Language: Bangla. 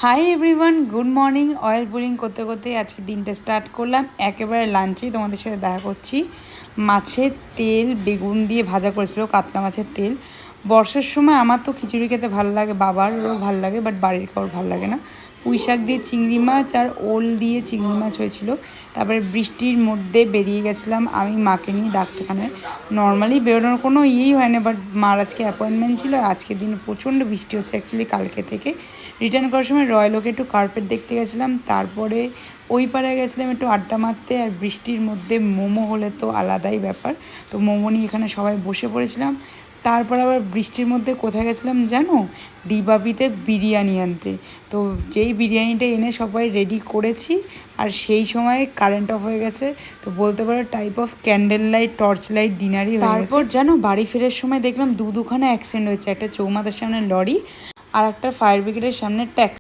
High everyone, good morning. Oil pulling করতে করতে আজকে দিনটা স্টার্ট করলাম। একেবারে লাঞ্চেই তোমাদের সাথে দেখা করছি। মাছের তেল বেগুন দিয়ে ভাজা করেছিল, কাতলা মাছের তেল। বর্ষার সময় আমার তো খিচুড়ি খেতে ভালো লাগে, বাবারও ভালো লাগে, বাট বাড়ির কারোর ভালো লাগে না। পুঁই শাক দিয়ে চিংড়ি মাছ আর ওল দিয়ে চিংড়ি মাছ হয়েছিল। তারপরে বৃষ্টির মধ্যে বেরিয়ে গেছিলাম আমি মাকে নিয়ে ডাক্তারখানায়। নর্মালি বেরোনোর কোনো ইয়েই হয় না, বাট মার আজকে অ্যাপয়েন্টমেন্ট ছিল। আর আজকের দিনে প্রচণ্ড বৃষ্টি হচ্ছে অ্যাকচুয়ালি কালকে থেকে। রিটার্ন করার সময় রয়্যাল একটু কার্পেট দেখতে গেছিলাম, তারপরে ওই পাড়ায় গেছিলাম একটু আড্ডা মারতে। আর বৃষ্টির মধ্যে মোমো হলে তো আলাদাই ব্যাপার, তো মোমো নিয়ে এখানে সবাই বসে পড়েছিলাম। তারপর আবার বৃষ্টির মধ্যে কোথায় গেছিলাম জানো? ডিবাবিতে বিরিয়ানি আনতে। তো যেই বিরিয়ানিটা এনে সবাই রেডি করেছি, আর সেই সময় কারেন্ট অফ হয়ে গেছে। তো বলতে পারো type of candle light, torch light ডিনারই হয়ে গেছে। তারপর জানো বাড়ি ফেরার সময় দেখলাম দুখানা অ্যাক্সিডেন্ট হয়েছে। একটা চৌমাথার সামনে লরি আর একটা ফায়ার ব্রিগেডের সামনে ট্যাক্সি।